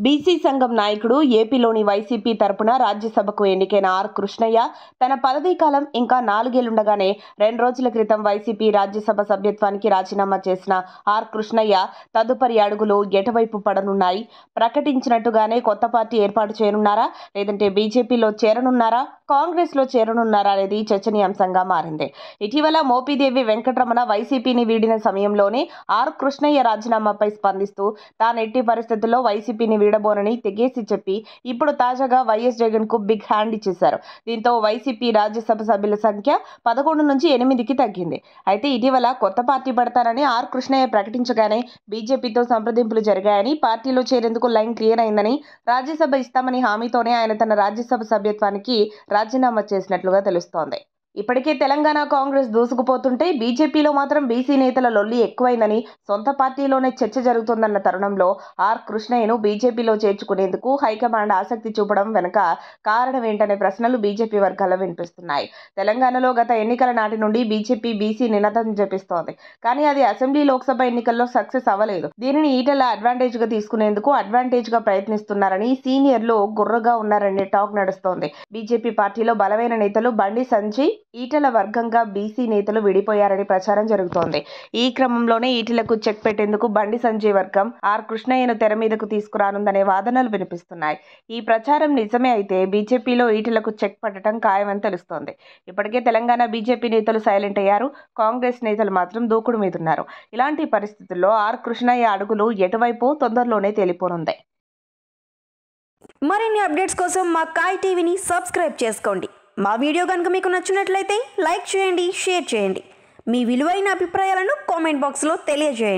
BC సంఘం నాయకుడు ఏపీలోని వైసీపీ తరపున రాజ్యసభకు ఎన్నికైన ఆర్ కృష్ణయ్య తన పదవీ కాలం ఇంకా 4 ఏళ్లుండగానే 2 రోజుల క్రితం వైసీపీ రాజ్యసభ సభ్యత్వానికి రాజీనామా చేసిన ఆర్ కృష్ణయ్య తదుపరి అడుగులు ఎటువైపు పడనున్నాయి? ప్రకటించినట్టుగానే కొత్త పార్టీ ఏర్పాటు చేయనున్నారా, లేదంటే బీజేపీలో చేరనున్నారా, కాంగ్రెస్లో చేరనున్నారా అనేది చర్చనీయాంశంగా మారింది. ఇటీవల మోపిదేవి వెంకటరమణ వైసీపీని వీడిన సమయంలోనే ఆర్ కృష్ణయ్య రాజీనామాపై స్పందిస్తూ తాను ఎట్టి పరిస్థితుల్లో వైసీపీని వీడబోనని తెగేసి చెప్పి ఇప్పుడు తాజాగా వైఎస్ జగన్ కు బిగ్ హ్యాండ్ ఇచ్చేశారు. దీంతో వైసీపీ రాజ్యసభ సభ్యుల సంఖ్య 11 నుంచి 8కి తగ్గింది. అయితే ఇటీవల కొత్త పార్టీ పెడతారని ఆర్ కృష్ణయ్య ప్రకటించగానే బీజేపీతో సంప్రదింపులు జరిగాయని, పార్టీలో చేరేందుకు లైన్ క్లియర్ అయిందని, రాజ్యసభ ఇస్తామని హామీతోనే ఆయన తన రాజ్యసభ సభ్యత్వానికి రాజీనామా చేసినట్లుగా తెలుస్తోంది. ఇప్పటికే తెలంగాణ కాంగ్రెస్ దూసుకుపోతుంటే బీజేపీలో మాత్రం బీసీ నేతల లొల్లి ఎక్కువైందని, సొంత పార్టీలోనే చర్చ జరుగుతోందన్న తరుణంలో ఆర్ కృష్ణయ్యను బీజేపీలో చేర్చుకునేందుకు హైకమాండ్ ఆసక్తి చూపడం వెనుక కారణం ఏంటనే ప్రశ్నలు బీజేపీ వర్గాల్లో వినిపిస్తున్నాయి. తెలంగాణలో గత ఎన్నికల నాటి నుండి బీజేపీ బీసీ నినాదం జపిస్తోంది. కానీ అది అసెంబ్లీ, లోక్సభ ఎన్నికల్లో సక్సెస్ అవ్వలేదు. దీనిని ఈటెల అడ్వాంటేజ్ గా తీసుకునేందుకు ప్రయత్నిస్తున్నారని సీనియర్లు గుర్రగా ఉన్నారనే టాక్ నడుస్తోంది. బీజేపీ పార్టీలో బలమైన నేతలు బండి సంజయ్, ఈటెల వర్గంగా బీసీ నేతలు విడిపోయారని ప్రచారం జరుగుతోంది. ఈ క్రమంలోనే ఈటెలకు చెక్ పెట్టేందుకు బండి సంజయ్ వర్గం ఆర్ కృష్ణయ్యను తెర మీదకు తీసుకురానుందనే వాదనలు వినిపిస్తున్నాయి. ఈ ప్రచారం నిజమే అయితే బీజేపీలో ఈటెలకు చెక్ పట్టడం ఖాయమని తెలుస్తోంది. ఇప్పటికే తెలంగాణ బీజేపీ నేతలు సైలెంట్ అయ్యారు. కాంగ్రెస్ నేతలు మాత్రం దూకుడు మీదున్నారు. ఇలాంటి పరిస్థితుల్లో ఆర్ కృష్ణయ్య అడుగులు ఎటువైపు తొందరలోనే తేలిపోనుంది. మరిన్ని అప్డేట్స్ కోసం మా కాయ్ టీవీని సబ్స్క్రైబ్ చేసుకోండి. మా వీడియో కనుక మీకు నచ్చినట్లయితే లైక్ చేయండి, షేర్ చేయండి. మీ విలువైన అభిప్రాయాలను కామెంట్ బాక్స్లో తెలియజేయండి.